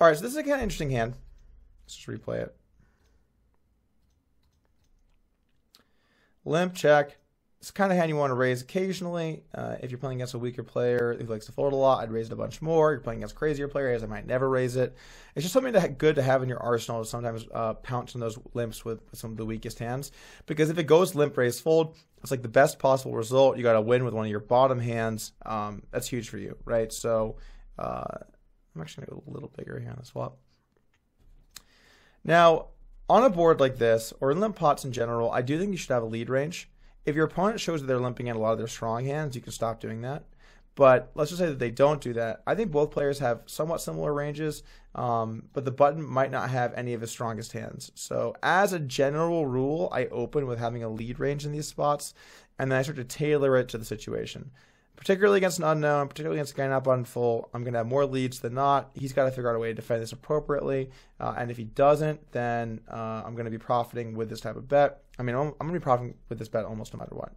All right, so this is a kind of interesting hand. Let's just replay it. Limp, check. It's the kind of hand you want to raise occasionally. If you're playing against a weaker player who likes to fold a lot, I'd raise it a bunch more. You're playing against crazier players, I might never raise it. It's just something good to have in your arsenal to sometimes pounce on those limps with some of the weakest hands. Because if it goes limp, raise, fold, it's like the best possible result. You got to win with one of your bottom hands. That's huge for you, right? So I'm actually going to go a little bigger here on the swap. Now, on a board like this, or in limp pots in general, I do think you should have a lead range. If your opponent shows that they're limping in a lot of their strong hands, you can stop doing that. But let's just say that they don't do that. I think both players have somewhat similar ranges, but the button might not have any of his strongest hands. So as a general rule, I open with having a lead range in these spots, and then I start to tailor it to the situation. Particularly against an unknown, particularly against a guy not button full, I'm going to have more leads than not. He's got to figure out a way to defend this appropriately. And if he doesn't, then I'm going to be profiting with this type of bet. I mean, I'm going to be profiting with this bet almost no matter what.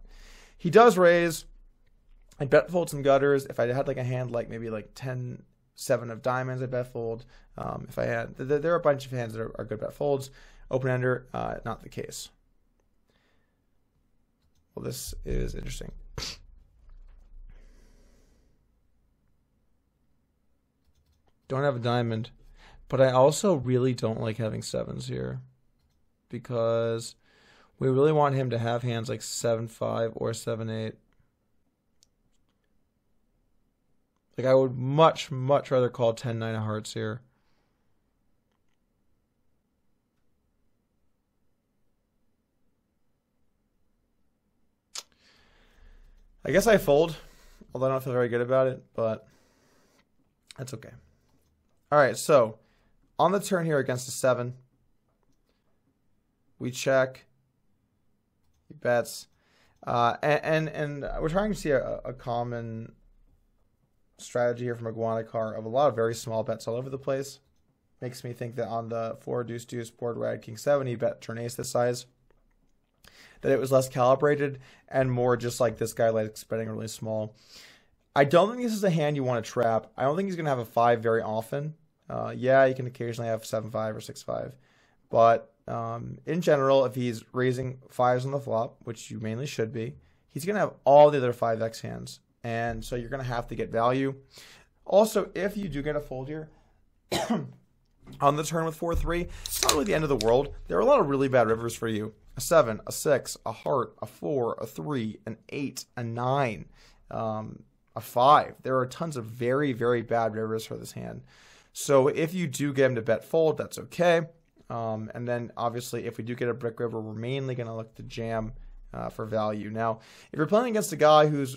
He does raise. I bet fold some gutters. If I had like a hand like maybe like 10-7 of diamonds, I bet fold. If I had, there are a bunch of hands that are good bet folds. Open-ender, not the case. Well, this is interesting. Don't have a diamond, but I also really don't like having sevens here because we really want him to have hands like 7-5 or 7-8. Like I would much rather call 10-9 of hearts here. I guess I fold, although I don't feel very good about it, but that's okay. All right, so on the turn here against a 7, we check. He bets, and we're trying to see a common strategy here from Iguanacar of a lot of very small bets all over the place. Makes me think that on the 4 deuce deuce board where I had king 7, he bet turn ace this size. That it was less calibrated and more just like this guy likes betting really small. I don't think this is a hand you want to trap. I don't think he's going to have a 5 very often. Yeah, you can occasionally have 7-5 or 6-5. But in general, if he's raising 5s on the flop, which you mainly should be, he's going to have all the other 5x hands. And so you're going to have to get value. Also, if you do get a fold here on the turn with 4-3, it's not really the end of the world. There are a lot of really bad rivers for you. A 7, a 6, a heart, a 4, a 3, an 8, a 9, a 5. There are tons of very, very bad rivers for this hand. So if you do get him to bet fold, that's okay. And then obviously if we do get a brick river, we're mainly going to look to jam for value. Now, if you're playing against a guy who's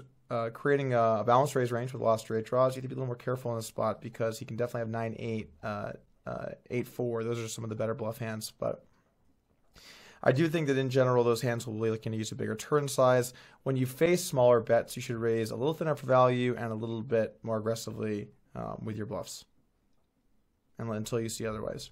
creating a balanced raise range with a lot of straight draws, you have to be a little more careful in this spot because he can definitely have 9-8, 8-4. Those are some of the better bluff hands. But I do think that in general, those hands will be looking to use a bigger turn size. When you face smaller bets, you should raise a little thinner for value and a little bit more aggressively with your bluffs. And until you see otherwise.